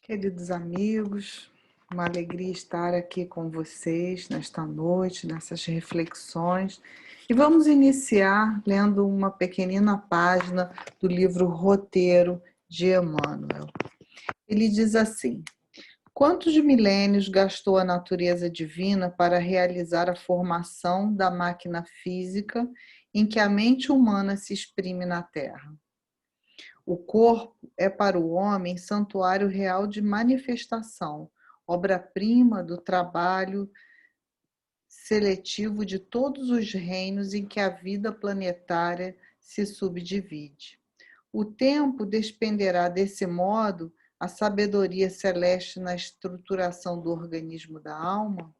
Queridos amigos, uma alegria estar aqui com vocês nesta noite, nessas reflexões. E vamos iniciar lendo uma pequenina página do livro Roteiro de Emmanuel. Ele diz assim: quantos milênios gastou a natureza divina para realizar a formação da máquina física em que a mente humana se exprime na Terra? O corpo é para o homem santuário real de manifestação, obra-prima do trabalho seletivo de todos os reinos em que a vida planetária se subdivide. O tempo despenderá desse modo a sabedoria celeste na estruturação do organismo da alma?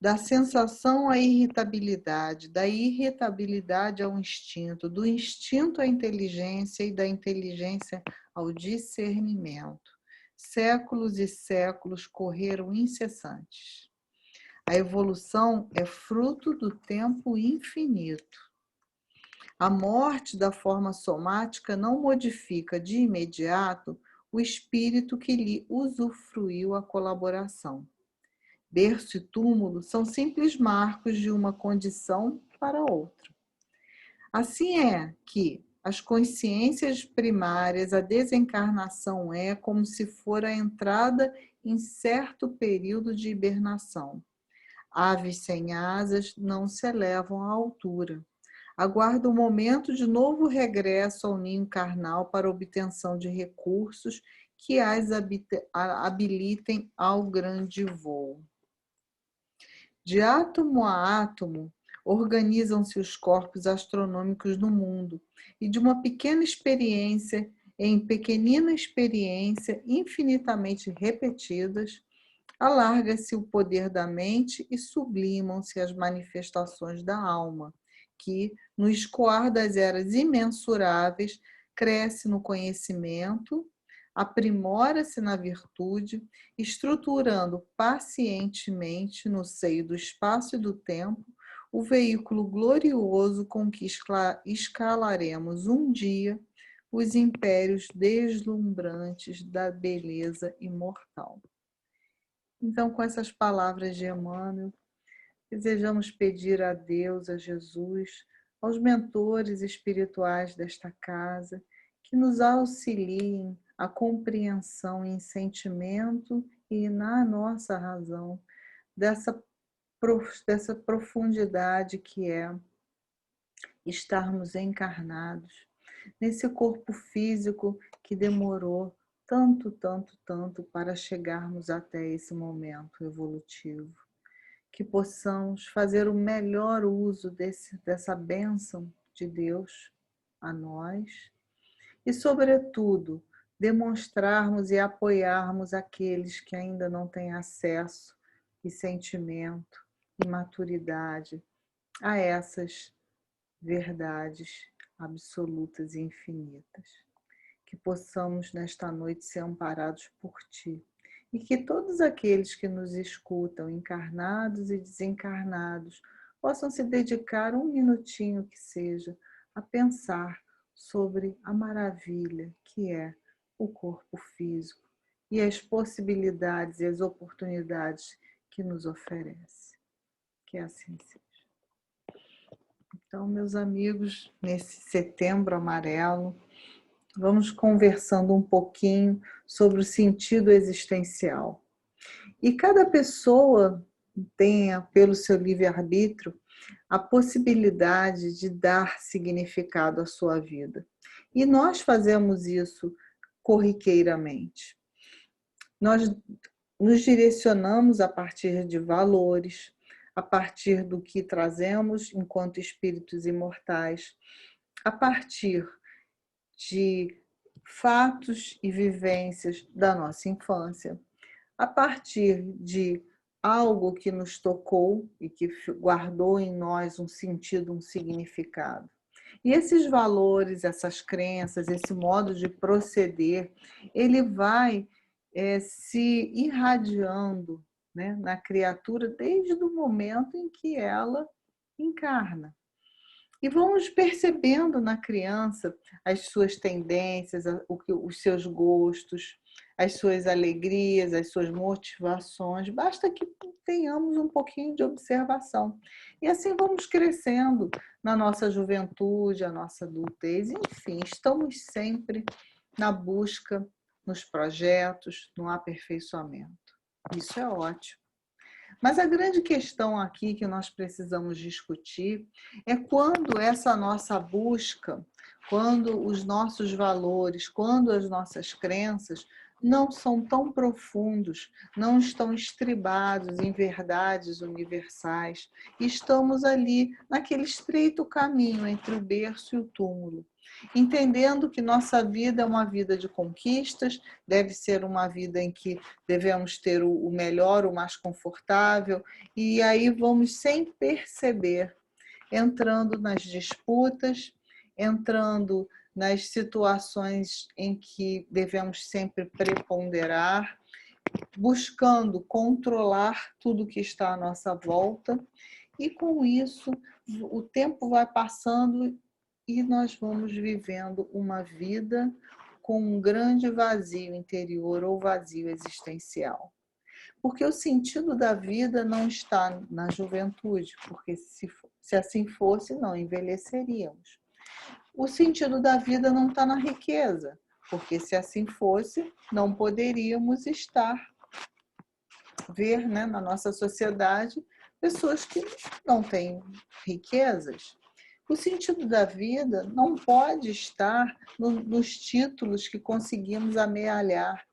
Da sensação à irritabilidade, da irritabilidade ao instinto, do instinto à inteligência e da inteligência ao discernimento. Séculos e séculos correram incessantes. A evolução é fruto do tempo infinito. A morte da forma somática não modifica de imediato o espírito que lhe usufruiu a colaboração. Berço e túmulo são simples marcos de uma condição para outra. Assim é que as consciências primárias, a desencarnação é como se for a entrada em certo período de hibernação. Aves sem asas não se elevam à altura. Aguardam o momento de novo regresso ao ninho carnal para obtenção de recursos que as habilitem ao grande voo. De átomo a átomo, organizam-se os corpos astronômicos no mundo, e de uma pequena experiência em pequenina experiência infinitamente repetidas, alarga-se o poder da mente e sublimam-se as manifestações da alma, que, no escoar das eras imensuráveis, cresce no conhecimento, aprimora-se na virtude, estruturando pacientemente no seio do espaço e do tempo o veículo glorioso com que escalaremos um dia os impérios deslumbrantes da beleza imortal. Então, com essas palavras de Emmanuel, desejamos pedir a Deus, a Jesus, aos mentores espirituais desta casa, que nos auxiliem a compreensão em sentimento e na nossa razão dessa profundidade que é estarmos encarnados nesse corpo físico que demorou tanto para chegarmos até esse momento evolutivo. Que possamos fazer o melhor uso dessa bênção de Deus a nós e, sobretudo, demonstrarmos e apoiarmos aqueles que ainda não têm acesso e sentimento e maturidade a essas verdades absolutas e infinitas. Que possamos nesta noite ser amparados por Ti e que todos aqueles que nos escutam, encarnados e desencarnados, possam se dedicar um minutinho que seja a pensar sobre a maravilha que é o corpo físico e as possibilidades e as oportunidades que nos oferece. Que assim seja. Então, meus amigos, nesse setembro amarelo, vamos conversando um pouquinho sobre o sentido existencial. E cada pessoa tenha, pelo seu livre-arbítrio, a possibilidade de dar significado à sua vida. E nós fazemos isso corriqueiramente. Nós nos direcionamos a partir de valores, a partir do que trazemos enquanto espíritos imortais, a partir de fatos e vivências da nossa infância, a partir de algo que nos tocou e que guardou em nós um sentido, um significado. E esses valores, essas crenças, esse modo de proceder, ele vai se irradiando, né, na criatura desde o momento em que ela encarna. E vamos percebendo na criança as suas tendências, os seus gostos, as suas alegrias, as suas motivações. Basta que tenhamos um pouquinho de observação. E assim vamos crescendo na nossa juventude, a nossa adultez. Enfim, estamos sempre na busca, nos projetos, no aperfeiçoamento. Isso é ótimo. Mas a grande questão aqui que nós precisamos discutir é quando essa nossa busca, quando os nossos valores, quando as nossas crenças não são tão profundos, não estão estribados em verdades universais, e estamos ali naquele estreito caminho entre o berço e o túmulo, entendendo que nossa vida é uma vida de conquistas, deve ser uma vida em que devemos ter o melhor, o mais confortável, e aí vamos, sem perceber, entrando nas disputas, entrando nas situações em que devemos sempre preponderar, buscando controlar tudo que está à nossa volta, e com isso o tempo vai passando e nós vamos vivendo uma vida com um grande vazio interior ou vazio existencial. Porque o sentido da vida não está na juventude, porque se assim fosse, não envelheceríamos. O sentido da vida não está na riqueza, porque se assim fosse, não poderíamos ver, né, na nossa sociedade pessoas que não têm riquezas. O sentido da vida não pode estar nos títulos que conseguimos amealhar,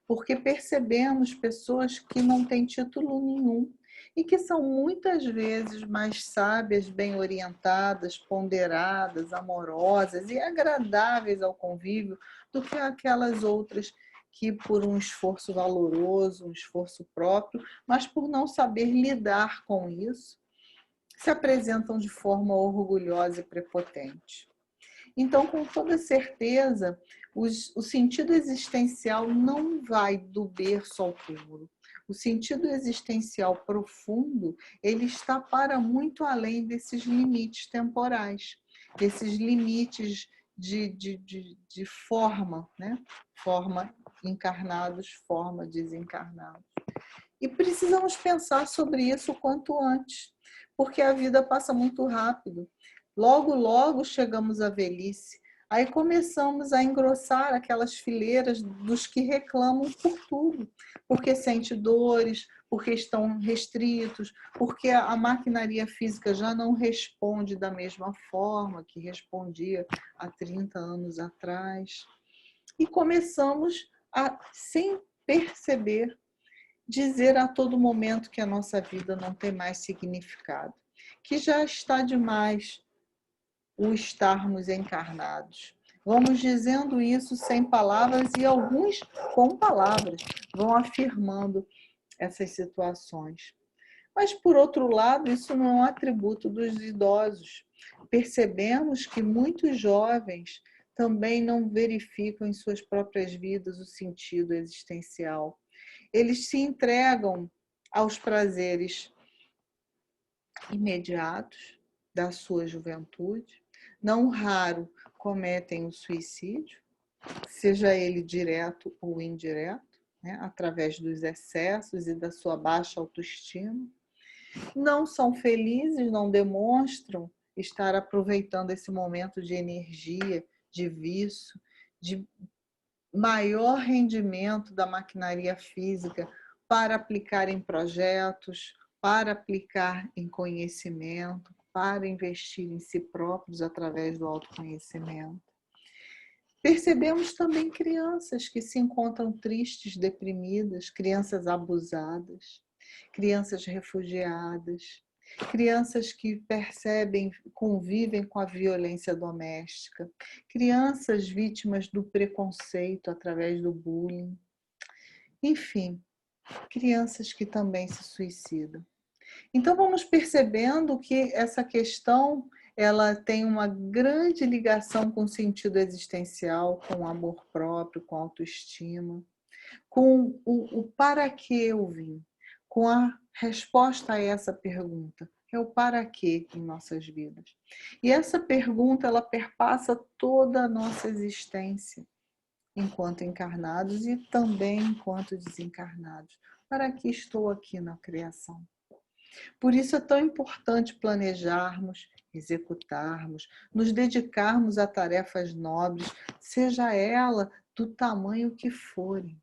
porque percebemos pessoas que não têm título nenhum e que são muitas vezes mais sábias, bem orientadas, ponderadas, amorosas e agradáveis ao convívio do que aquelas outras que, por um esforço valoroso, um esforço próprio, mas por não saber lidar com isso, se apresentam de forma orgulhosa e prepotente. Então, com toda certeza, o sentido existencial não vai do berço ao túmulo. O sentido existencial profundo, ele está para muito além desses limites temporais, desses limites de forma, né? Forma encarnados, forma desencarnados. E precisamos pensar sobre isso o quanto antes, porque a vida passa muito rápido. Logo, logo chegamos à velhice. Aí começamos a engrossar aquelas fileiras dos que reclamam por tudo, porque sentem dores, porque estão restritos, porque a maquinaria física já não responde da mesma forma que respondia há 30 anos atrás. E começamos a, sem perceber, dizer a todo momento que a nossa vida não tem mais significado, que já está demais o estarmos encarnados. Vamos dizendo isso sem palavras e alguns com palavras vão afirmando essas situações. Mas, por outro lado, isso não é um atributo dos idosos. Percebemos que muitos jovens também não verificam em suas próprias vidas o sentido existencial. Eles se entregam aos prazeres imediatos da sua juventude, não raro cometem o suicídio, seja ele direto ou indireto, né, através dos excessos e da sua baixa autoestima. Não são felizes, não demonstram estar aproveitando esse momento de energia, de vício, de maior rendimento da maquinaria física para aplicar em projetos, para aplicar em conhecimento, para investir em si próprios através do autoconhecimento. Percebemos também crianças que se encontram tristes, deprimidas, crianças abusadas, crianças refugiadas, crianças que percebem, convivem com a violência doméstica, crianças vítimas do preconceito através do bullying, enfim, crianças que também se suicidam. Então vamos percebendo que essa questão ela tem uma grande ligação com o sentido existencial, com o amor próprio, com a autoestima, com o para que eu vim, com a resposta a essa pergunta: É o para quê em nossas vidas. E essa pergunta, ela perpassa toda a nossa existência, enquanto encarnados e também enquanto desencarnados. Para que estou aqui na criação? Por isso é tão importante planejarmos, executarmos, nos dedicarmos a tarefas nobres, seja ela do tamanho que forem.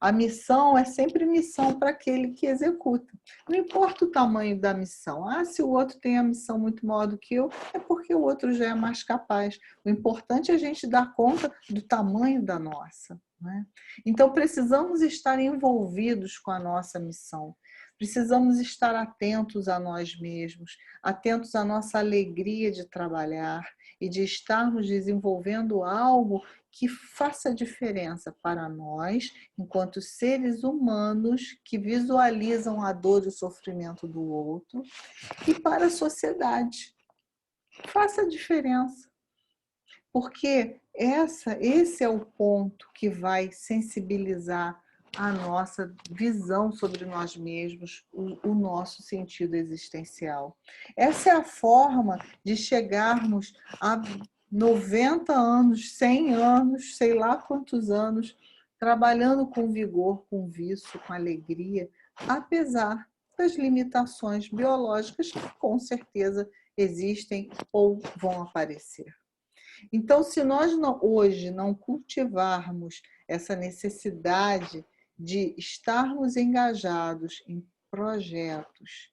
A missão é sempre missão para aquele que executa. Não importa o tamanho da missão. Se o outro tem a missão muito maior do que eu, é porque o outro já é mais capaz. O importante é a gente dar conta do tamanho da nossa. Né? Então, precisamos estar envolvidos com a nossa missão. Precisamos estar atentos a nós mesmos, atentos à nossa alegria de trabalhar e de estarmos desenvolvendo algo que faça diferença para nós, enquanto seres humanos que visualizam a dor e o sofrimento do outro, e para a sociedade. Faça diferença. Porque esse é o ponto que vai sensibilizar a nossa visão sobre nós mesmos, o nosso sentido existencial. Essa é a forma de chegarmos a 90 anos, 100 anos, sei lá quantos anos, trabalhando com vigor, com vício, com alegria, apesar das limitações biológicas que com certeza existem ou vão aparecer. Então, se nós hoje não cultivarmos essa necessidade de estarmos engajados em projetos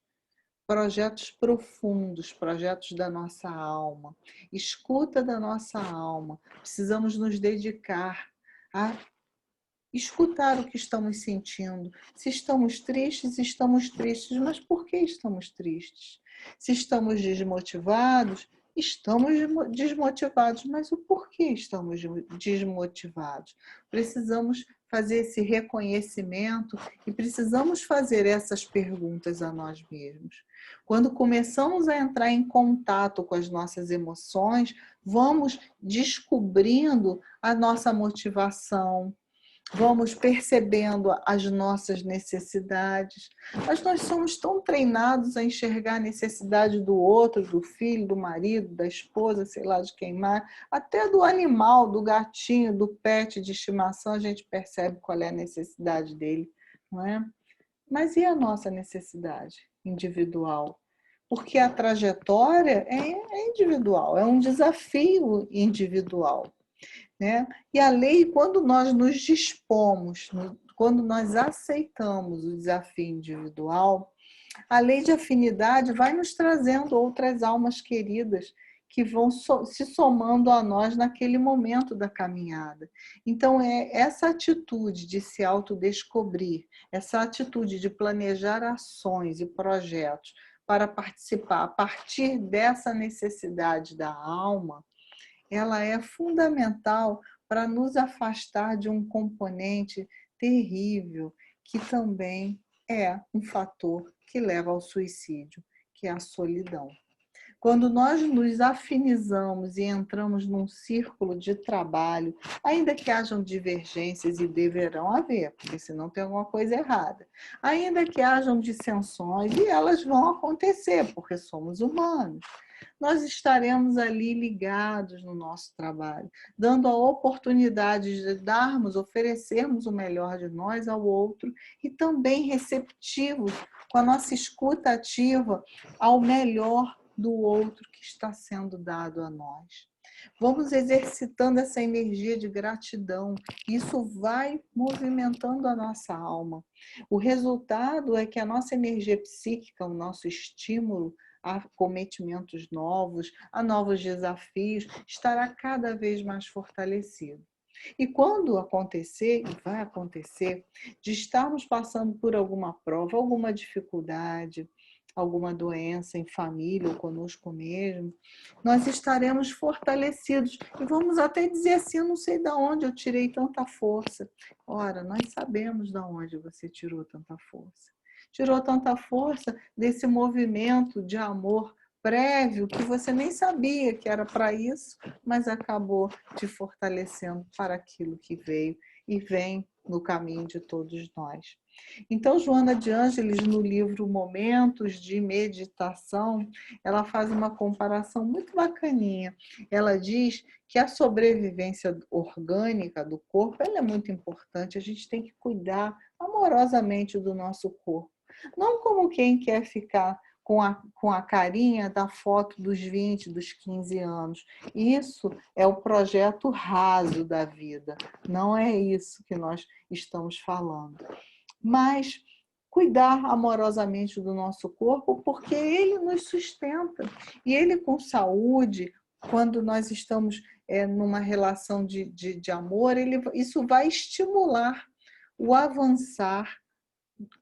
profundos, projetos da nossa alma, escuta da nossa alma, precisamos nos dedicar a escutar o que estamos sentindo. Se estamos tristes, mas por que estamos tristes? Se estamos desmotivados, estamos desmotivados, mas o porquê estamos desmotivados? Precisamos fazer esse reconhecimento e precisamos fazer essas perguntas a nós mesmos. Quando começamos a entrar em contato com as nossas emoções, vamos descobrindo a nossa motivação, vamos percebendo as nossas necessidades, mas nós somos tão treinados a enxergar a necessidade do outro, do filho, do marido, da esposa, sei lá de quem mais, até do animal, do gatinho, do pet de estimação, a gente percebe qual é a necessidade dele, não é? Mas e a nossa necessidade individual? Porque a trajetória é individual, é um desafio individual. Né? E a lei, quando nós nos dispomos, quando nós aceitamos o desafio individual, a lei de afinidade vai nos trazendo outras almas queridas que vão se somando a nós naquele momento da caminhada. Então, é essa atitude de se autodescobrir, essa atitude de planejar ações e projetos para participar a partir dessa necessidade da alma, ela é fundamental para nos afastar de um componente terrível, que também é um fator que leva ao suicídio, que é a solidão. Quando nós nos afinizamos e entramos num círculo de trabalho, ainda que hajam divergências, e deverão haver, porque senão tem alguma coisa errada, ainda que hajam dissensões, e elas vão acontecer, porque somos humanos, nós estaremos ali ligados no nosso trabalho, dando a oportunidade de darmos, oferecermos o melhor de nós ao outro e também receptivos com a nossa escuta ativa ao melhor do outro que está sendo dado a nós. Vamos exercitando essa energia de gratidão. Isso vai movimentando a nossa alma. O resultado é que a nossa energia psíquica, o nosso estímulo a cometimentos novos, a novos desafios, estará cada vez mais fortalecido. E quando acontecer, e vai acontecer, de estarmos passando por alguma prova, alguma dificuldade, alguma doença em família ou conosco mesmo, nós estaremos fortalecidos e vamos até dizer assim, eu não sei de onde eu tirei tanta força. Ora, nós sabemos de onde você tirou tanta força. Tirou tanta força desse movimento de amor prévio que você nem sabia que era para isso, mas acabou te fortalecendo para aquilo que veio e vem no caminho de todos nós. Então, Joana de Ângeles, no livro Momentos de Meditação, ela faz uma comparação muito bacaninha. Ela diz que a sobrevivência orgânica do corpo ela é muito importante, a gente tem que cuidar amorosamente do nosso corpo. Não como quem quer ficar com a carinha da foto dos 20, dos 15 anos. Isso é o projeto raso da vida, não é isso que nós estamos falando. Mas cuidar amorosamente do nosso corpo, porque ele nos sustenta. E ele com saúde, quando nós estamos numa relação de amor, isso vai estimular o avançar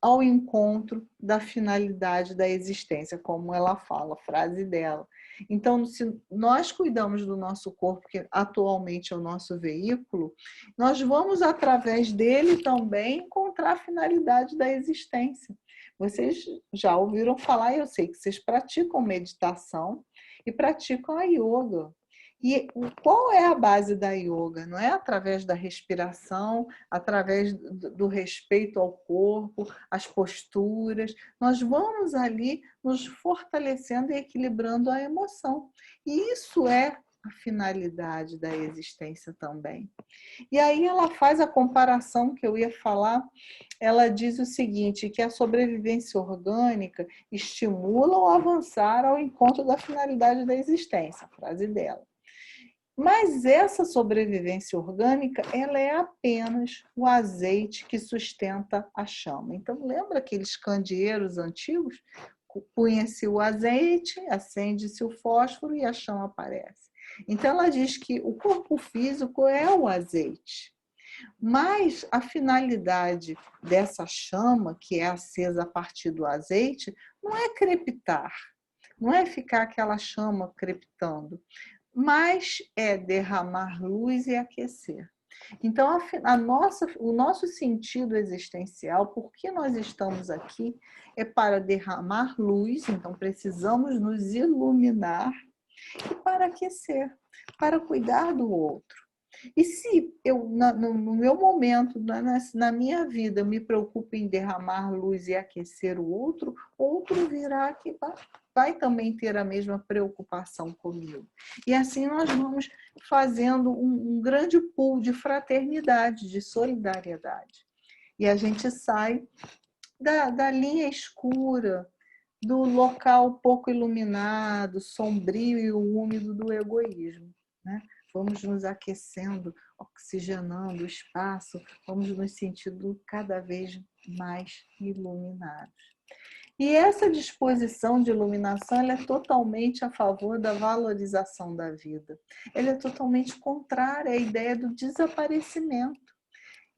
ao encontro da finalidade da existência, como ela fala, a frase dela. Então, se nós cuidamos do nosso corpo, que atualmente é o nosso veículo, nós vamos, através dele também, encontrar a finalidade da existência. Vocês já ouviram falar, eu sei que vocês praticam meditação e praticam a yoga. E qual é a base da yoga? Não é através da respiração, através do respeito ao corpo, as posturas. Nós vamos ali nos fortalecendo e equilibrando a emoção. E isso é a finalidade da existência também. E aí ela faz a comparação que eu ia falar. Ela diz o seguinte, que a sobrevivência orgânica estimula o avançar ao encontro da finalidade da existência, a frase dela. Mas essa sobrevivência orgânica, ela é apenas o azeite que sustenta a chama. Então, lembra aqueles candeeiros antigos? Punha-se o azeite, acende-se o fósforo e a chama aparece. Então, ela diz que o corpo físico é o azeite. Mas a finalidade dessa chama, que é acesa a partir do azeite, não é crepitar, não é ficar aquela chama crepitando, mas é derramar luz e aquecer. Então, o nosso sentido existencial, por que nós estamos aqui, é para derramar luz, então precisamos nos iluminar, e para aquecer, para cuidar do outro. E se eu, no meu momento, na minha vida, eu me preocupo em derramar luz e aquecer o outro, outro virá que vai também ter a mesma preocupação comigo. E assim nós vamos fazendo um grande pool de fraternidade, de solidariedade. E a gente sai da linha escura, do local pouco iluminado, sombrio e úmido do egoísmo, né? Vamos nos aquecendo, oxigenando o espaço, vamos nos sentindo cada vez mais iluminados. E essa disposição de iluminação ela é totalmente a favor da valorização da vida. Ela é totalmente contrária à ideia do desaparecimento.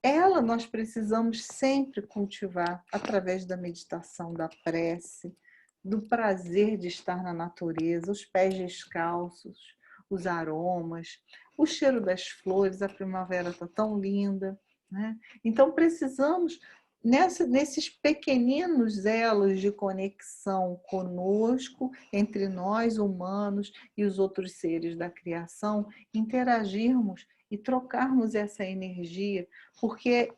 Ela nós precisamos sempre cultivar através da meditação, da prece, do prazer de estar na natureza, os pés descalços, os aromas, o cheiro das flores, a primavera está tão linda, né? Então precisamos, nesses pequeninos elos de conexão conosco, entre nós humanos e os outros seres da criação, interagirmos e trocarmos essa energia, porque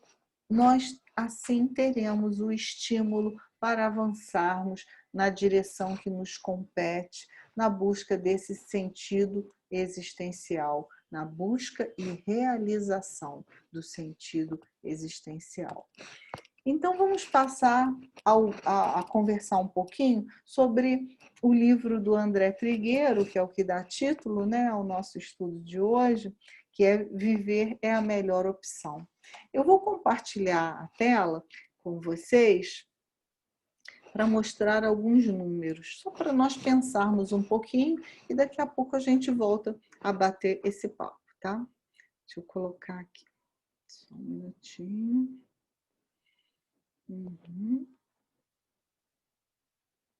nós assim teremos o estímulo para avançarmos na direção que nos compete, na busca desse sentido existencial, na busca e realização do sentido existencial. Então, vamos passar a conversar um pouquinho sobre o livro do André Trigueiro, que é o que dá título, né, ao nosso estudo de hoje, que é Viver é a Melhor Opção. Eu vou compartilhar a tela com vocês para mostrar alguns números, só para nós pensarmos um pouquinho e daqui a pouco a gente volta a bater esse papo, tá? Deixa eu colocar aqui, só um minutinho.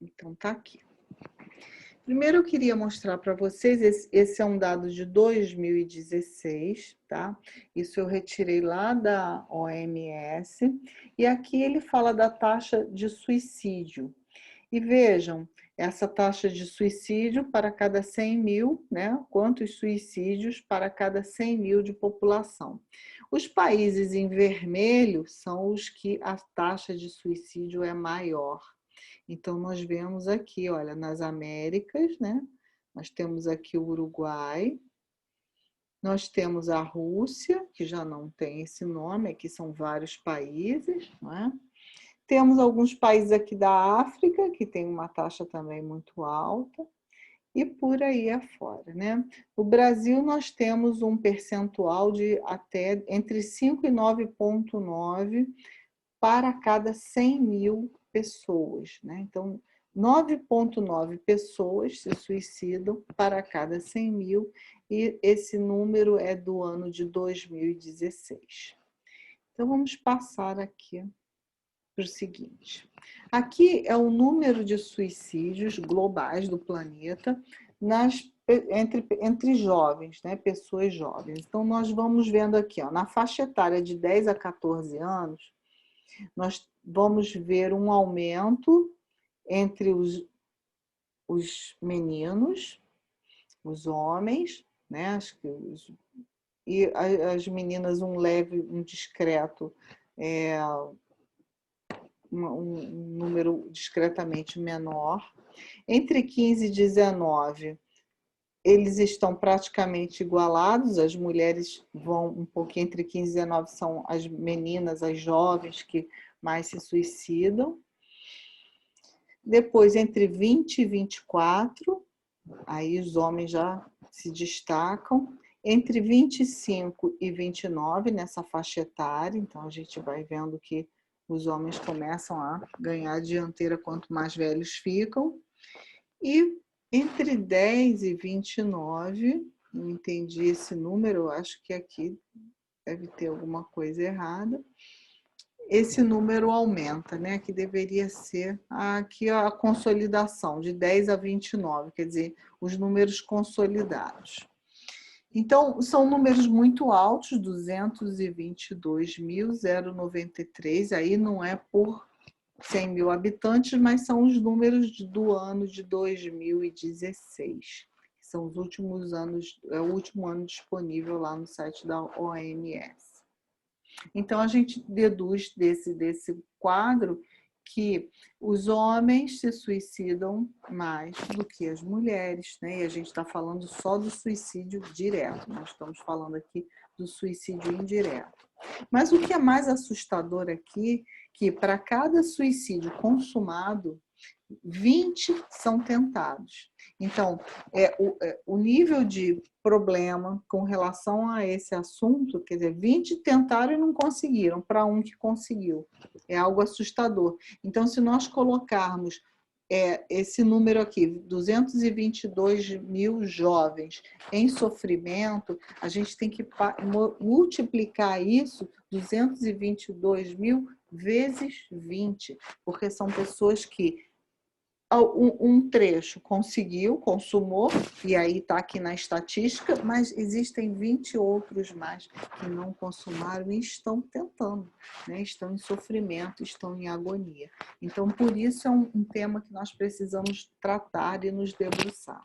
Então, tá aqui. Primeiro eu queria mostrar para vocês, esse é um dado de 2016, tá? Isso eu retirei lá da OMS, e aqui ele fala da taxa de suicídio. E vejam, essa taxa de suicídio para cada 100 mil, né? Quantos suicídios para cada 100 mil de população. Os países em vermelho são os que a taxa de suicídio é maior. Então, nós vemos aqui, olha, nas Américas, né? Nós temos aqui o Uruguai, nós temos a Rússia, que já não tem esse nome, aqui são vários países, não é? Temos alguns países aqui da África, que tem uma taxa também muito alta, e por aí afora, né? No Brasil, nós temos um percentual de até entre 5 e 9,9 para cada 100 mil pessoas, né? Então, 9,9 pessoas se suicidam para cada 100 mil, e esse número é do ano de 2016. Então, vamos passar aqui para o seguinte. Aqui é o número de suicídios globais do planeta entre jovens, né? Pessoas jovens. Então, nós vamos vendo aqui, ó, na faixa etária de 10 a 14 anos, nós vamos ver um aumento entre os meninos, os homens, né? E as meninas um leve, um discreto, um número discretamente menor. Entre 15 e 19, eles estão praticamente igualados, as mulheres vão um pouquinho, entre 15 e 19 são as meninas, as jovens que mais se suicidam. Depois, entre 20 e 24, aí os homens já se destacam. Entre 25 e 29, nessa faixa etária, então a gente vai vendo que os homens começam a ganhar a dianteira quanto mais velhos ficam. E entre 10 e 29, não entendi esse número, acho que aqui deve ter alguma coisa errada. Esse número aumenta, né? Que deveria ser aqui a consolidação, de 10 a 29, quer dizer, os números consolidados. Então, são números muito altos, 222.093, aí não é por 100 mil habitantes, mas são os números do ano de 2016, que são os últimos anos, é o último ano disponível lá no site da OMS. Então, a gente deduz desse quadro que os homens se suicidam mais do que as mulheres, né? E a gente está falando só do suicídio direto, nós estamos falando aqui do suicídio indireto. Mas o que é mais assustador aqui, que para cada suicídio consumado, 20 são tentados. Então, o nível de problema com relação a esse assunto, quer dizer, 20 tentaram e não conseguiram, para um que conseguiu. É algo assustador. Então, se nós colocarmos esse número aqui, 222 mil jovens em sofrimento, a gente tem que multiplicar isso, 222 mil vezes 20, porque são pessoas que um trecho conseguiu, consumou, e aí está aqui na estatística, mas existem 20 outros mais que não consumaram e estão tentando, né? Estão em sofrimento, estão em agonia. Então, por isso é um tema que nós precisamos tratar e nos debruçar.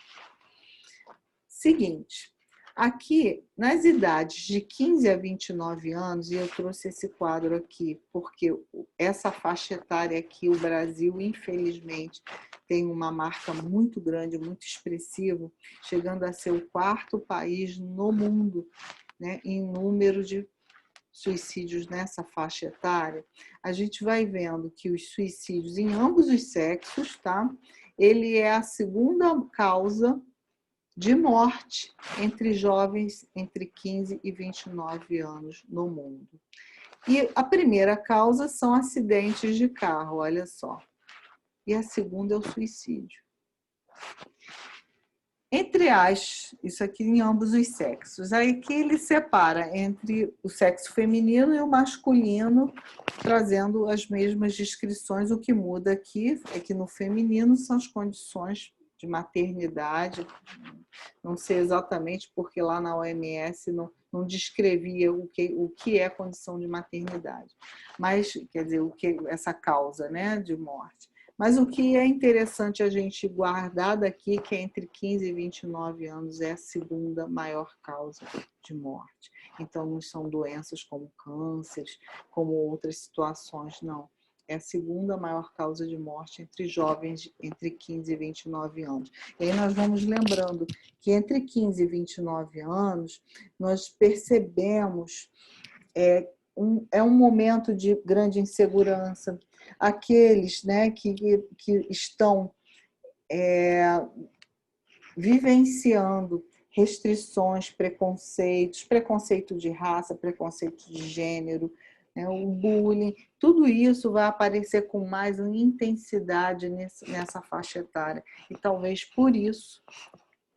Seguinte, aqui, nas idades de 15 a 29 anos, e eu trouxe esse quadro aqui, porque essa faixa etária aqui, o Brasil, infelizmente, tem uma marca muito grande, muito expressiva, chegando a ser o 4º país no mundo, né, em número de suicídios nessa faixa etária. A gente vai vendo que os suicídios em ambos os sexos, tá? Ele é a segunda causa de morte entre jovens entre 15 e 29 anos no mundo. E a primeira causa são acidentes de carro, olha só. E a segunda é o suicídio. Entre isso aqui em ambos os sexos. Aí que ele separa entre o sexo feminino e o masculino, trazendo as mesmas descrições. O que muda aqui é que no feminino são as condições de maternidade, não sei exatamente porque lá na OMS não descrevia o que é condição de maternidade, mas, quer dizer, essa causa, né, de morte. Mas o que é interessante a gente guardar daqui, que é entre 15 e 29 anos, é a segunda maior causa de morte. Então, não são doenças como cânceres, como outras situações, não. É a segunda maior causa de morte entre jovens entre 15 e 29 anos. E aí nós vamos lembrando que entre 15 e 29 anos, nós percebemos é um momento de grande insegurança. Aqueles, né, que estão vivenciando restrições, preconceitos, preconceito de raça, preconceito de gênero, né, o bullying, tudo isso vai aparecer com mais intensidade nessa faixa etária. E talvez por isso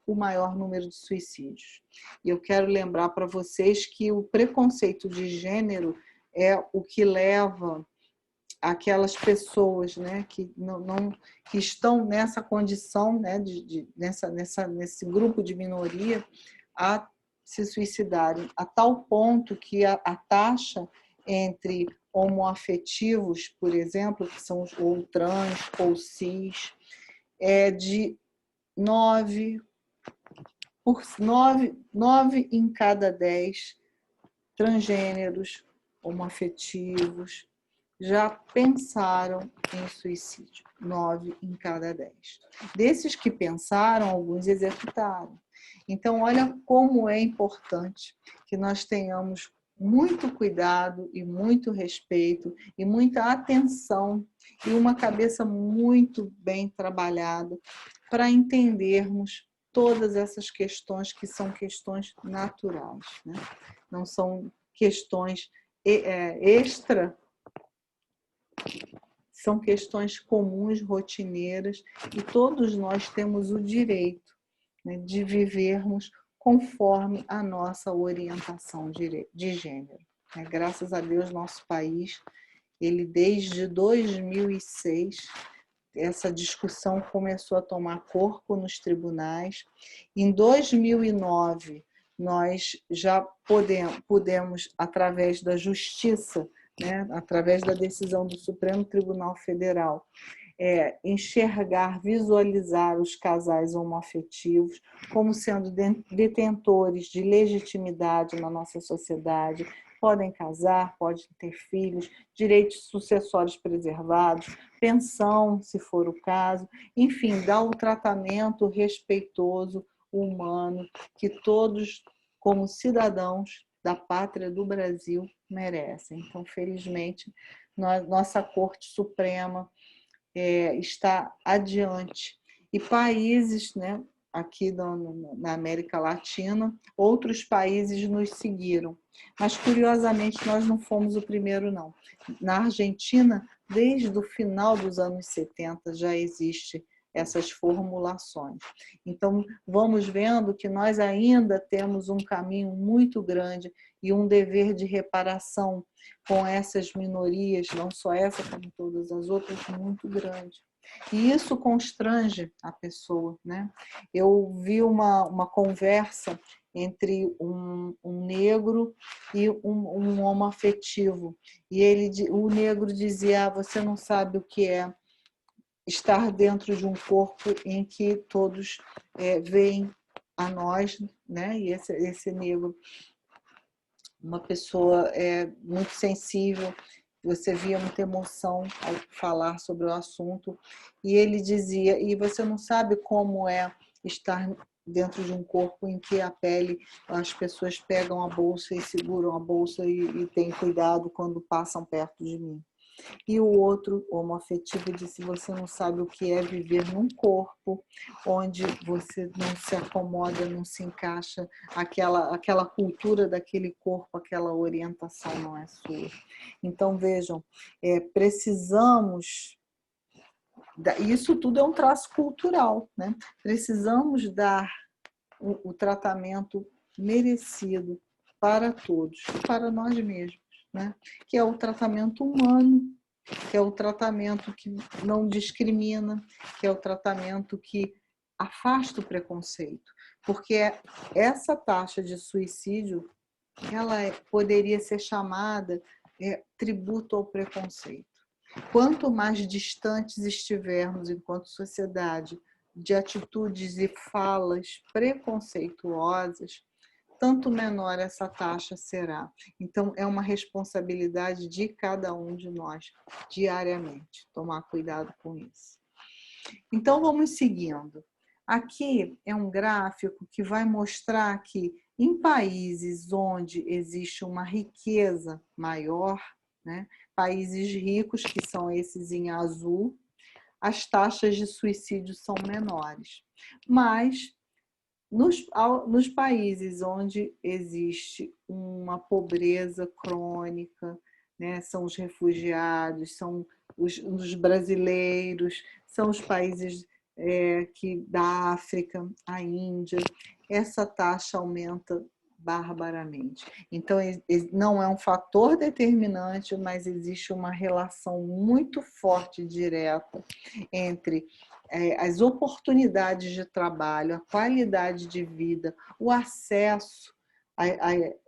o maior número de suicídios. E eu quero lembrar para vocês que o preconceito de gênero é o que leva aquelas pessoas, né, que que estão nessa condição, né, nesse grupo de minoria, a se suicidarem, a tal ponto que a taxa entre homoafetivos, por exemplo, que são ou trans ou cis, é de 9 em cada 10 transgêneros, homoafetivos, já pensaram em suicídio. 9 em cada 10. Desses que pensaram, alguns executaram. Então, olha como é importante que nós tenhamos muito cuidado e muito respeito e muita atenção e uma cabeça muito bem trabalhada para entendermos todas essas questões que são questões naturais, né? Não são questões extra, são questões comuns, rotineiras, e todos nós temos o direito, né, de vivermos conforme a nossa orientação de gênero. Graças a Deus, nosso país, ele desde 2006, essa discussão começou a tomar corpo nos tribunais. Em 2009, nós já pudemos, através da justiça, né, através da decisão do Supremo Tribunal Federal, enxergar, visualizar os casais homoafetivos como sendo detentores de legitimidade na nossa sociedade, podem casar, podem ter filhos, direitos sucessórios preservados, pensão, se for o caso, enfim, dar um tratamento respeitoso, humano, que todos, como cidadãos da pátria do Brasil, merecem. Então, felizmente, nossa Corte Suprema está adiante. E países, né, aqui na América Latina, outros países nos seguiram. Mas, curiosamente, nós não fomos o primeiro, não. Na Argentina, desde o final dos anos 70, já existe essas formulações. Então, vamos vendo que nós ainda temos um caminho muito grande e um dever de reparação com essas minorias, não só essa, como todas as outras, muito grande. E isso constrange a pessoa, né? Eu vi uma conversa entre um negro e um homoafetivo. E o negro dizia: você não sabe o que é estar dentro de um corpo em que todos veem a nós, né? E esse negro, uma pessoa muito sensível, você via muita emoção ao falar sobre o assunto, e ele dizia: e você não sabe como é estar dentro de um corpo em que a pele, as pessoas pegam a bolsa e seguram a bolsa e têm cuidado quando passam perto de mim. E o outro, homoafetivo, disse: você não sabe o que é viver num corpo onde você não se acomoda, não se encaixa, aquela cultura daquele corpo, aquela orientação não é sua. Então, vejam, precisamos... Isso tudo é um traço cultural, né? Precisamos dar o tratamento merecido para todos, para nós mesmos, né? Que é o tratamento humano, que é o tratamento que não discrimina, que é o tratamento que afasta o preconceito. Porque essa taxa de suicídio, ela poderia ser chamada tributo ao preconceito. Quanto mais distantes estivermos enquanto sociedade de atitudes e falas preconceituosas, tanto menor essa taxa será. Então, é uma responsabilidade de cada um de nós, diariamente, tomar cuidado com isso. Então, vamos seguindo. Aqui é um gráfico que vai mostrar que em países onde existe uma riqueza maior, né, países ricos, que são esses em azul, as taxas de suicídio são menores. Mas nos países onde existe uma pobreza crônica, né, são os refugiados, são os brasileiros, são os países da África, a Índia, essa taxa aumenta barbaramente. Então, não é um fator determinante, mas existe uma relação muito forte, direta, entre as oportunidades de trabalho, a qualidade de vida, o acesso à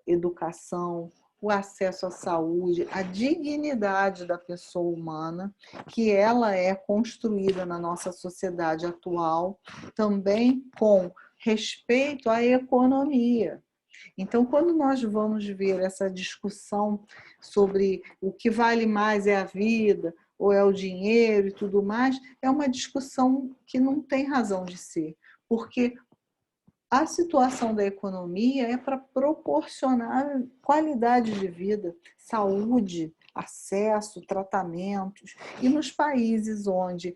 educação, o acesso à saúde, a dignidade da pessoa humana, que ela é construída na nossa sociedade atual, também com respeito à economia. Então, quando nós vamos ver essa discussão sobre o que vale mais é a vida ou é o dinheiro e tudo mais, é uma discussão que não tem razão de ser, porque a situação da economia é para proporcionar qualidade de vida, saúde, acesso, tratamentos. E nos países onde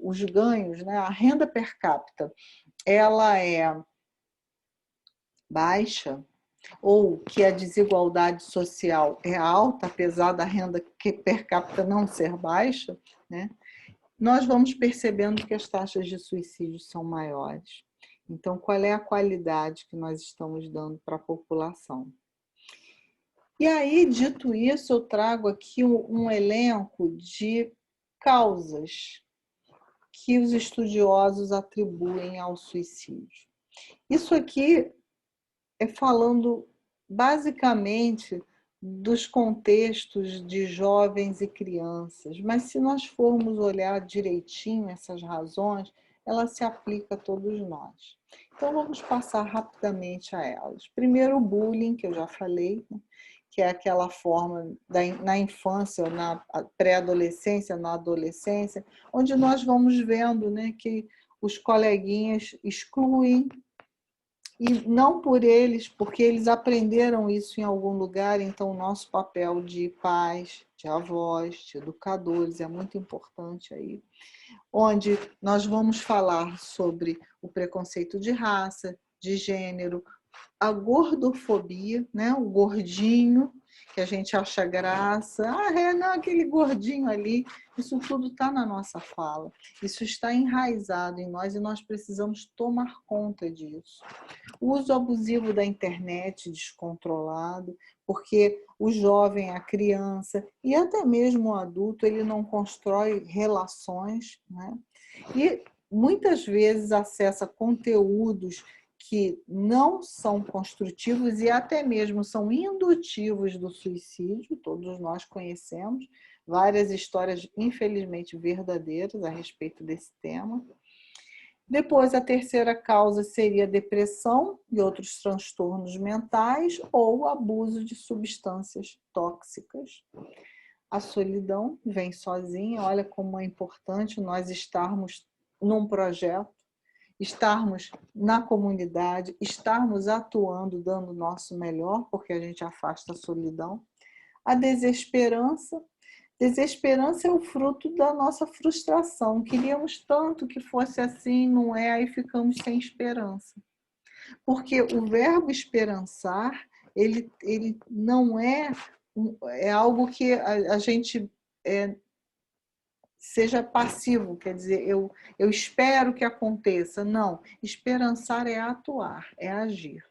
os ganhos, né, a renda per capita, ela é baixa, ou que a desigualdade social é alta, apesar da renda per capita não ser baixa, né, nós vamos percebendo que as taxas de suicídio são maiores. Então, qual é a qualidade que nós estamos dando para a população? E aí, dito isso, eu trago aqui um elenco de causas que os estudiosos atribuem ao suicídio. Isso aqui é falando basicamente dos contextos de jovens e crianças, mas se nós formos olhar direitinho essas razões, ela se aplica a todos nós. Então vamos passar rapidamente a elas. Primeiro, o bullying, que eu já falei, né? Que é aquela forma na infância, na pré-adolescência, na adolescência, onde nós vamos vendo, né, que os coleguinhas excluem, e não por eles, porque eles aprenderam isso em algum lugar, então o nosso papel de pais, de avós, de educadores é muito importante aí, onde nós vamos falar sobre o preconceito de raça, de gênero, a gordofobia, né? O gordinho, que a gente acha graça, não, aquele gordinho ali, isso tudo está na nossa fala, isso está enraizado em nós e nós precisamos tomar conta disso. O uso abusivo da internet descontrolado, porque o jovem, a criança e até mesmo o adulto, ele não constrói relações, né? E muitas vezes acessa conteúdos que não são construtivos e até mesmo são indutivos do suicídio, todos nós conhecemos várias histórias, infelizmente, verdadeiras a respeito desse tema. Depois, a terceira causa seria depressão e outros transtornos mentais ou abuso de substâncias tóxicas. A solidão vem sozinha, olha como é importante nós estarmos num projeto, estarmos na comunidade, estarmos atuando, dando o nosso melhor, porque a gente afasta a solidão. A desesperança. Desesperança é o fruto da nossa frustração. Queríamos tanto que fosse assim, não é, aí ficamos sem esperança. Porque o verbo esperançar, ele não é algo que a gente seja passivo, quer dizer, eu espero que aconteça. Não, esperançar é atuar, é agir.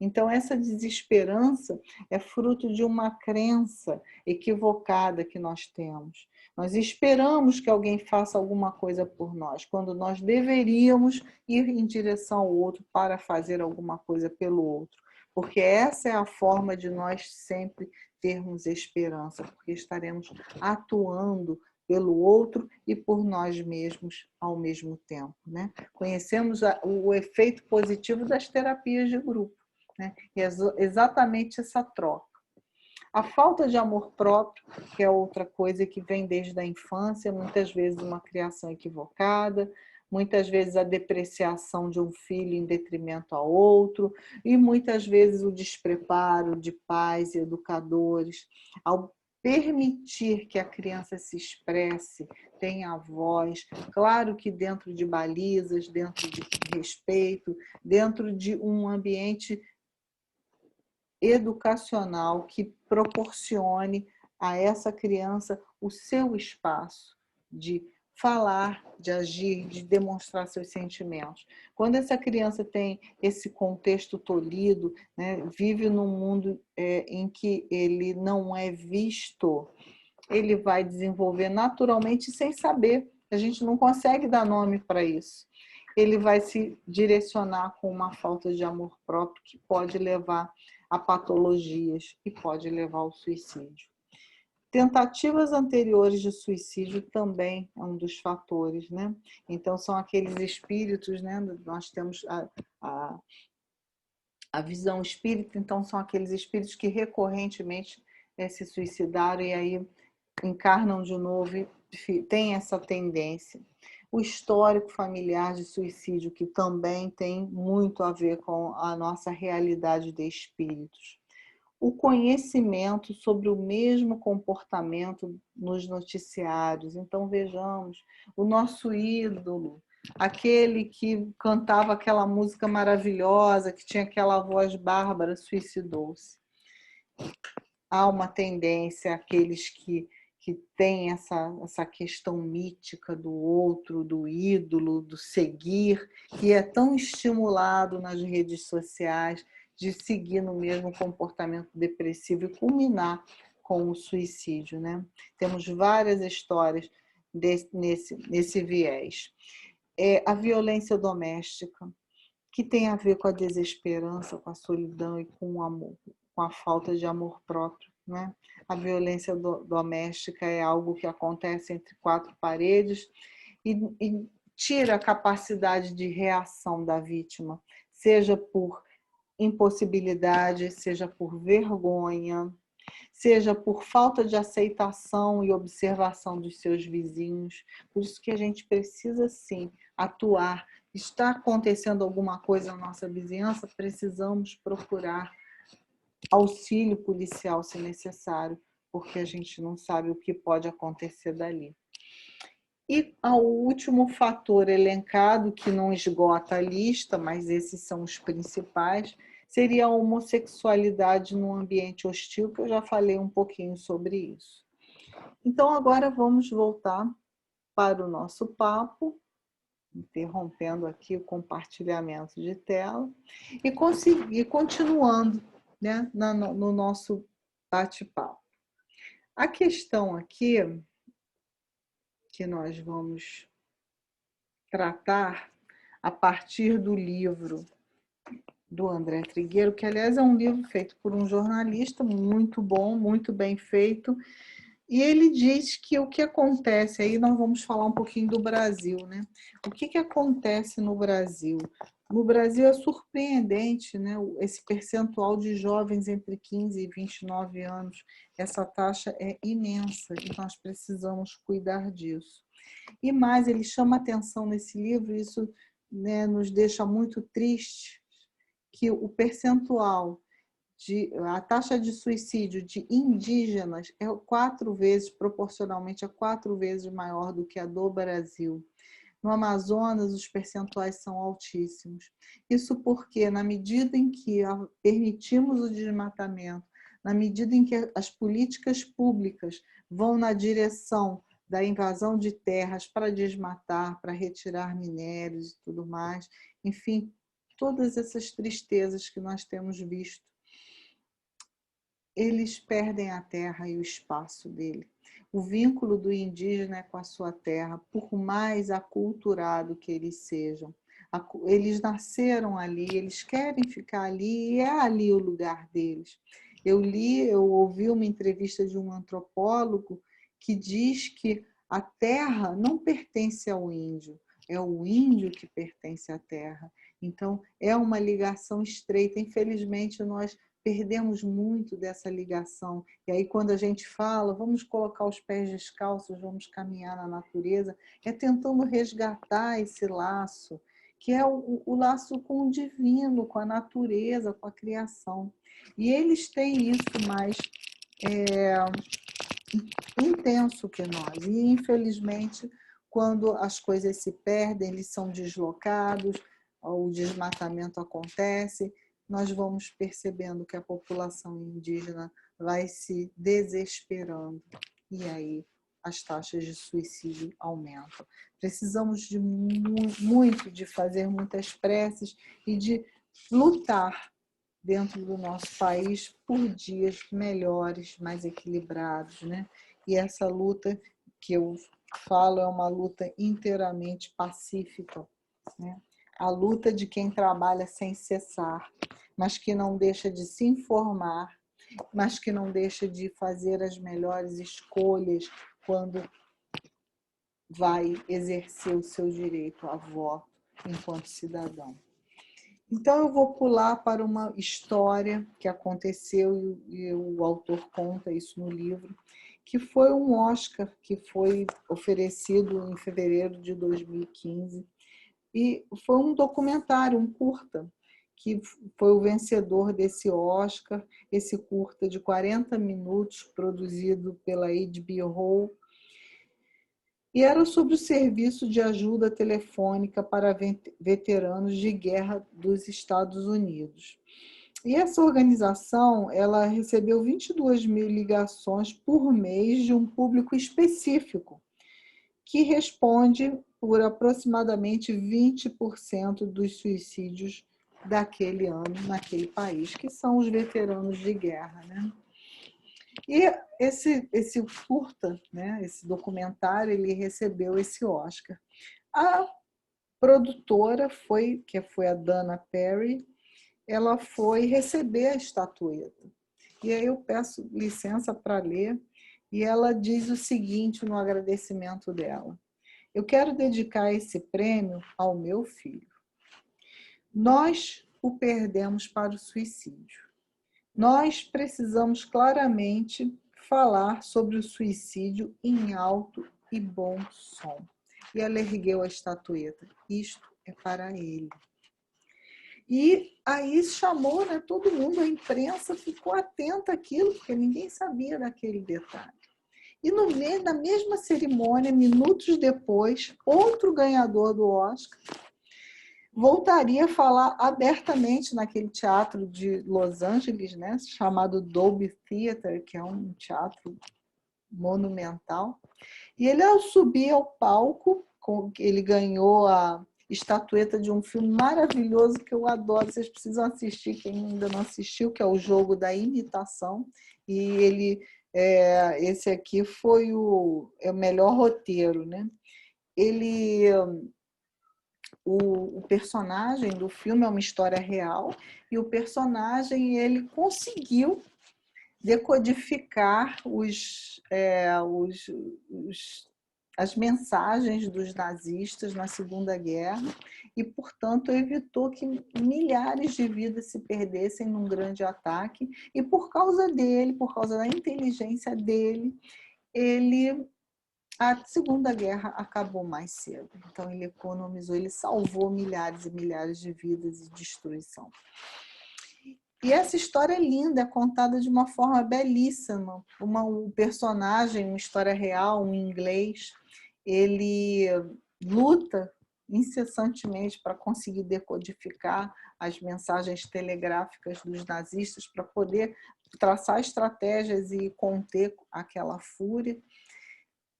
Então, essa desesperança é fruto de uma crença equivocada que nós temos. Nós esperamos que alguém faça alguma coisa por nós, quando nós deveríamos ir em direção ao outro para fazer alguma coisa pelo outro. porque essa é a forma de nós sempre termos esperança, porque estaremos atuando pelo outro e por nós mesmos ao mesmo tempo, né? Conhecemos o efeito positivo das terapias de grupo, né? E é exatamente essa troca. A falta de amor próprio, que é outra coisa que vem desde a infância, muitas vezes uma criação equivocada, muitas vezes a depreciação de um filho em detrimento ao outro, e muitas vezes o despreparo de pais e educadores, ao permitir que a criança se expresse, tenha voz, claro que dentro de balizas, dentro de respeito, dentro de um ambiente educacional que proporcione a essa criança o seu espaço de falar, de agir, de demonstrar seus sentimentos. Quando essa criança tem esse contexto tolhido, né, vive num mundo em que ele não é visto, ele vai desenvolver naturalmente sem saber. A gente não consegue dar nome para isso. Ele vai se direcionar com uma falta de amor próprio que pode levar a patologias e pode levar ao suicídio. Tentativas anteriores de suicídio também é um dos fatores, né? Então, são aqueles espíritos, né? Nós temos a visão espírita, então são aqueles espíritos que recorrentemente se suicidaram e aí encarnam de novo e tem essa tendência. O histórico familiar de suicídio, que também tem muito a ver com a nossa realidade de espíritos. O conhecimento sobre o mesmo comportamento nos noticiários. Então, vejamos, o nosso ídolo, aquele que cantava aquela música maravilhosa, que tinha aquela voz bárbara, suicidou-se. Há uma tendência, aqueles que têm essa questão mítica do outro, do ídolo, do seguir, que é tão estimulado nas redes sociais, de seguir no mesmo comportamento depressivo e culminar com o suicídio, né? Temos várias histórias nesse viés. A violência doméstica, que tem a ver com a desesperança, com a solidão e com o amor, com a falta de amor próprio, né? A violência doméstica é algo que acontece entre quatro paredes e tira a capacidade de reação da vítima, seja por impossibilidade, seja por vergonha, seja por falta de aceitação e observação dos seus vizinhos. Por isso que a gente precisa, sim, atuar. Está acontecendo alguma coisa na nossa vizinhança, precisamos procurar auxílio policial, se necessário, porque a gente não sabe o que pode acontecer dali. E o último fator elencado, que não esgota a lista, mas esses são os principais, seria a homossexualidade no ambiente hostil, que eu já falei um pouquinho sobre isso. Então, agora vamos voltar para o nosso papo, interrompendo aqui o compartilhamento de tela, e continuando, né, no nosso bate-papo. A questão aqui que nós vamos tratar a partir do livro do André Trigueiro, que aliás é um livro feito por um jornalista muito bom, muito bem feito, e ele diz que o que acontece, aí nós vamos falar um pouquinho do Brasil, né? O que acontece no Brasil? No Brasil é surpreendente, né? Esse percentual de jovens entre 15 e 29 anos, essa taxa é imensa e nós precisamos cuidar disso. E mais, ele chama atenção nesse livro, isso, né, nos deixa muito triste, que o percentual a taxa de suicídio de indígenas é 4 vezes, proporcionalmente a 4 vezes maior do que a do Brasil. No Amazonas, os percentuais são altíssimos. Isso porque, na medida em que permitimos o desmatamento, na medida em que as políticas públicas vão na direção da invasão de terras para desmatar, para retirar minérios e tudo mais, enfim, todas essas tristezas que nós temos visto, eles perdem a terra e o espaço dele. O vínculo do indígena é com a sua terra, por mais aculturado que eles sejam. Eles nasceram ali, eles querem ficar ali e é ali o lugar deles. Eu ouvi uma entrevista de um antropólogo que diz que a terra não pertence ao índio, é o índio que pertence à terra. Então, é uma ligação estreita. Infelizmente, nós perdemos muito dessa ligação. E aí, quando a gente fala, vamos colocar os pés descalços, vamos caminhar na natureza, é tentando resgatar esse laço, que é o laço com o divino, com a natureza, com a criação. E eles têm isso mais intenso que nós. E, infelizmente, quando as coisas se perdem, eles são deslocados, o desmatamento acontece, nós vamos percebendo que a população indígena vai se desesperando. E aí as taxas de suicídio aumentam. Precisamos de muito de fazer muitas preces e de lutar dentro do nosso país por dias melhores, mais equilibrados, né? E essa luta que eu falo é uma luta inteiramente pacífica, né? A luta de quem trabalha sem cessar, mas que não deixa de se informar, mas que não deixa de fazer as melhores escolhas quando vai exercer o seu direito a voto enquanto cidadão. Então, eu vou pular para uma história que aconteceu, e o autor conta isso no livro, que foi um Oscar que foi oferecido em fevereiro de 2015. E foi um documentário, um curta, que foi o vencedor desse Oscar, esse curta de 40 minutos, produzido pela HBO, e era sobre o serviço de ajuda telefônica para veteranos de guerra dos Estados Unidos. E essa organização, ela recebeu 22 mil ligações por mês de um público específico, que responde por aproximadamente 20% dos suicídios daquele ano naquele país, que são os veteranos de guerra, né? E esse curta, né, esse documentário, ele recebeu esse Oscar. A produtora que foi a Dana Perry, ela foi receber a estatueta. E aí eu peço licença para ler, e ela diz o seguinte no agradecimento dela: eu quero dedicar esse prêmio ao meu filho. Nós o perdemos para o suicídio. Nós precisamos claramente falar sobre o suicídio em alto e bom som. E ela ergueu a estatueta. Isto é para ele. E aí chamou, né, todo mundo, a imprensa ficou atenta àquilo, porque ninguém sabia daquele detalhe. E no meio da mesma cerimônia, minutos depois, outro ganhador do Oscar voltaria a falar abertamente naquele teatro de Los Angeles, né, chamado Dolby Theatre, que é um teatro monumental. E ele, ao subir ao palco, ele ganhou a estatueta de um filme maravilhoso que eu adoro, vocês precisam assistir, quem ainda não assistiu, que é O Jogo da Imitação. E esse aqui foi o melhor roteiro, né? O personagem do filme é uma história real, e o personagem ele conseguiu decodificar as mensagens dos nazistas na Segunda Guerra e, portanto, evitou que milhares de vidas se perdessem num grande ataque. E por causa dele, por causa da inteligência dele, a Segunda Guerra acabou mais cedo. Então, ele economizou, ele salvou milhares e milhares de vidas e destruição. E essa história é linda, é contada de uma forma belíssima. Um personagem, uma história real, um inglês, ele luta incessantemente para conseguir decodificar as mensagens telegráficas dos nazistas, para poder traçar estratégias e conter aquela fúria.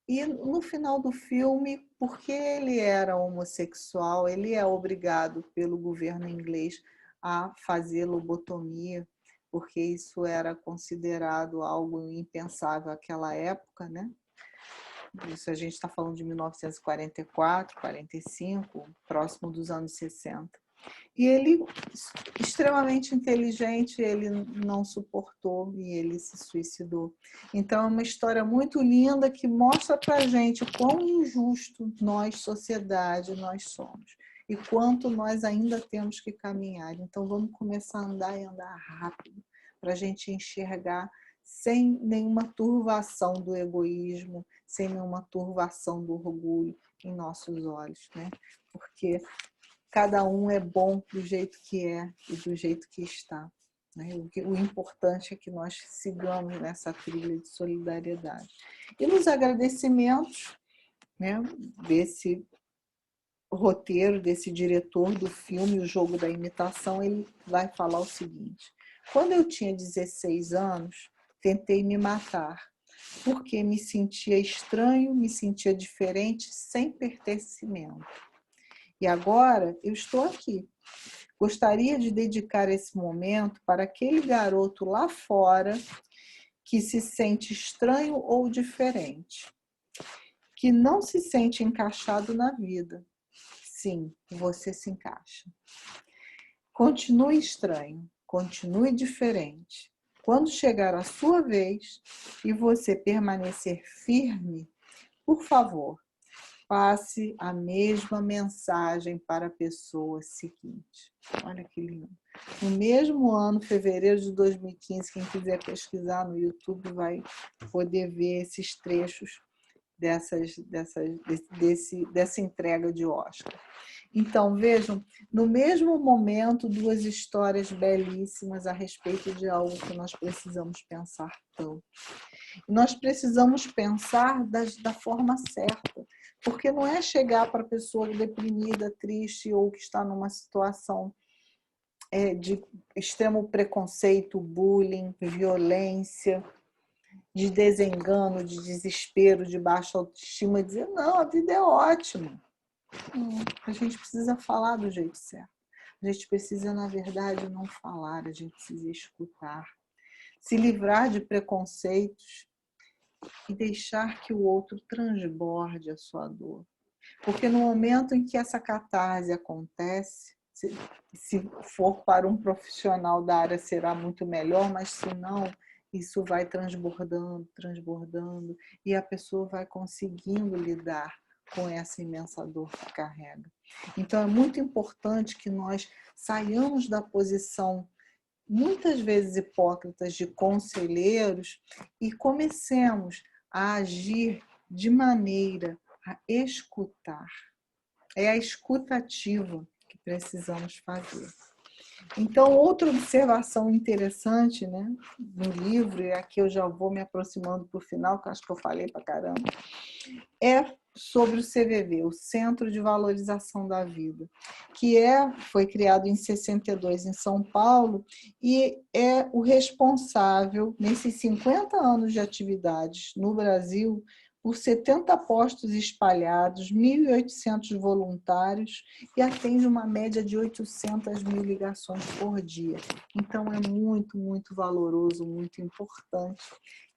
E no final do filme, porque ele era homossexual, ele é obrigado pelo governo inglês a fazer lobotomia, porque isso era considerado algo impensável naquela época, né? Isso a gente está falando de 1944, 45, próximo dos anos 60. E ele, extremamente inteligente, ele não suportou e ele se suicidou. Então, é uma história muito linda que mostra para a gente o quão injusto nós, sociedade, nós somos. E quanto nós ainda temos que caminhar. Então, vamos começar a andar e andar rápido, para a gente enxergar sem nenhuma turvação do egoísmo, sem nenhuma turvação do orgulho em nossos olhos, né? Porque cada um é bom do jeito que é e do jeito que está, né? O importante é que nós sigamos nessa trilha de solidariedade. E nos agradecimentos, né, desse roteiro, desse diretor do filme O Jogo da Imitação, ele vai falar o seguinte: quando eu tinha 16 anos, tentei me matar, porque me sentia estranho, me sentia diferente, sem pertencimento. E agora eu estou aqui. Gostaria de dedicar esse momento para aquele garoto lá fora que se sente estranho ou diferente, que não se sente encaixado na vida. Sim, você se encaixa. Continue estranho, continue diferente. Quando chegar a sua vez e você permanecer firme, por favor, passe a mesma mensagem para a pessoa seguinte. Olha que lindo. No mesmo ano, fevereiro de 2015, quem quiser pesquisar no YouTube vai poder ver esses trechos dessa entrega de Oscar. Então, vejam, no mesmo momento, duas histórias belíssimas a respeito de algo que nós precisamos pensar tanto. Nós precisamos pensar da forma certa, porque não é chegar para a pessoa deprimida, triste ou que está numa situação de extremo preconceito, bullying, violência, de desengano, de desespero, de baixa autoestima, dizer, não, a vida é ótima. A gente precisa falar do jeito certo. A gente precisa, na verdade, não falar, a gente precisa escutar. Se livrar de preconceitos e deixar que o outro transborde a sua dor. Porque no momento em que essa catarse acontece, se for para um profissional da área será muito melhor, mas se não, isso vai transbordando, transbordando, e a pessoa vai conseguindo lidar com essa imensa dor que carrega. Então, é muito importante que nós saiamos da posição, muitas vezes hipócritas, de conselheiros e comecemos a agir de maneira a escutar. É a escutativa que precisamos fazer. Então, outra observação interessante, né, no livro, e aqui eu já vou me aproximando para o final, que eu acho que eu falei para caramba, é sobre o CVV, o Centro de Valorização da Vida, que foi criado em 62 em São Paulo e é o responsável, nesses 50 anos de atividades no Brasil, por 70 postos espalhados, 1.800 voluntários e atende uma média de 800.000 ligações por dia. Então, é muito, muito valoroso, muito importante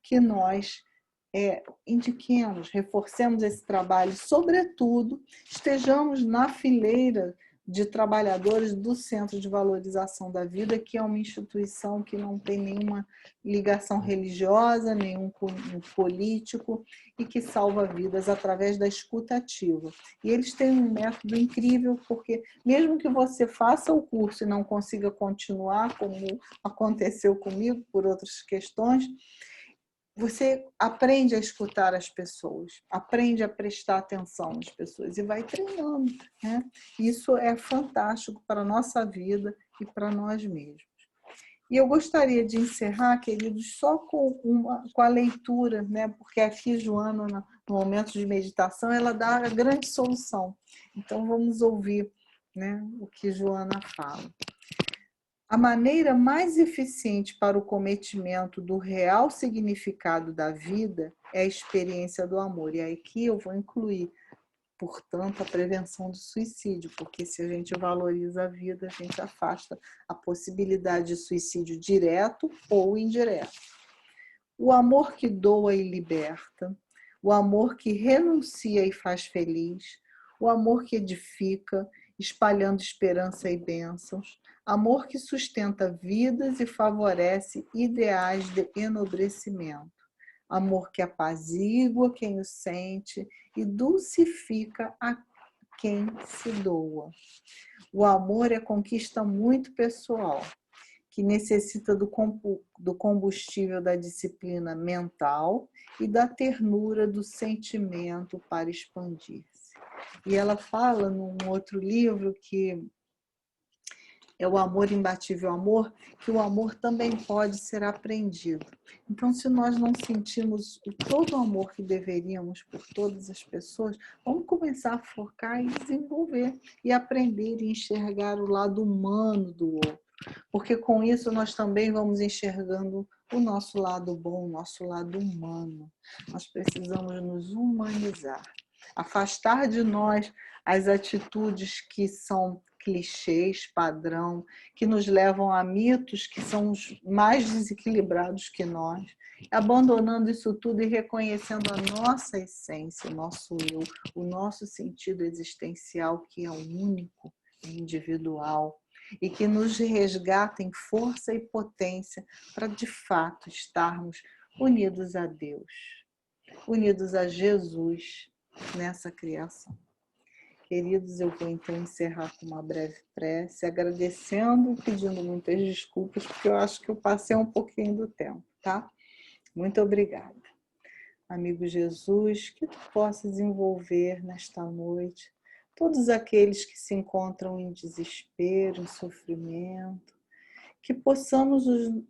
que nós indiquemos, reforcemos esse trabalho, sobretudo, estejamos na fileira de trabalhadores do Centro de Valorização da Vida, que é uma instituição que não tem nenhuma ligação religiosa, nenhum político, e que salva vidas através da escuta ativa. E eles têm um método incrível, porque mesmo que você faça o curso e não consiga continuar, como aconteceu comigo por outras questões, você aprende a escutar as pessoas, aprende a prestar atenção nas pessoas e vai treinando, né? Isso é fantástico para a nossa vida e para nós mesmos. E eu gostaria de encerrar, queridos, só com a leitura, né? Porque aqui, Joana, no momento de meditação, ela dá a grande solução. Então, vamos ouvir, né, o que Joana fala. A maneira mais eficiente para o cometimento do real significado da vida é a experiência do amor. E aqui eu vou incluir, portanto, a prevenção do suicídio, porque se a gente valoriza a vida, a gente afasta a possibilidade de suicídio direto ou indireto. O amor que doa e liberta, o amor que renuncia e faz feliz, o amor que edifica, espalhando esperança e bênçãos, amor que sustenta vidas e favorece ideais de enobrecimento, amor que apazigua quem o sente e dulcifica a quem se doa. O amor é conquista muito pessoal, que necessita do combustível da disciplina mental e da ternura do sentimento para expandir-se. E ela fala num outro livro, que é o Amor Imbatível Amor, que o amor também pode ser aprendido. Então, se nós não sentimos todo o amor que deveríamos por todas as pessoas, vamos começar a focar e desenvolver, e aprender e enxergar o lado humano do outro. Porque com isso nós também vamos enxergando o nosso lado bom, o nosso lado humano. Nós precisamos nos humanizar, afastar de nós as atitudes que são clichês, padrão, que nos levam a mitos que são os mais desequilibrados que nós, abandonando isso tudo e reconhecendo a nossa essência, o nosso eu, o nosso sentido existencial, que é único, individual, e que nos resgatem força e potência para, de fato, estarmos unidos a Deus, unidos a Jesus nessa criação. Queridos, eu vou então encerrar com uma breve prece, agradecendo e pedindo muitas desculpas, porque eu acho que eu passei um pouquinho do tempo, tá? Muito obrigada. Amigo Jesus, que tu possas envolver nesta noite todos aqueles que se encontram em desespero, em sofrimento, que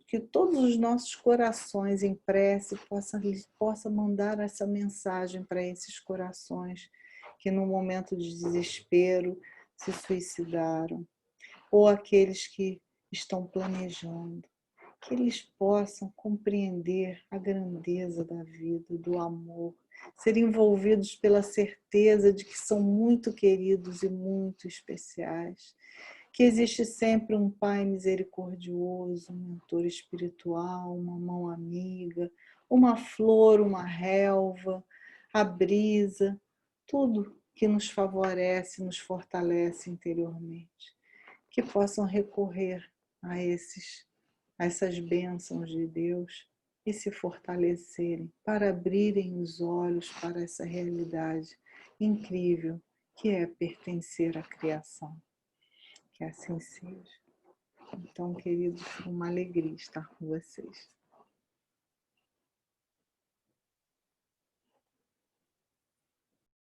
que todos os nossos corações em prece possa mandar essa mensagem para esses corações que no momento de desespero se suicidaram, ou aqueles que estão planejando, que eles possam compreender a grandeza da vida, do amor, ser envolvidos pela certeza de que são muito queridos e muito especiais, que existe sempre um Pai misericordioso, um mentor espiritual, uma mão amiga, uma flor, uma relva, a brisa, tudo que nos favorece, nos fortalece interiormente, que possam recorrer a essas bênçãos de Deus e se fortalecerem para abrirem os olhos para essa realidade incrível que é pertencer à criação. Que assim seja. Então, queridos, foi uma alegria estar com vocês.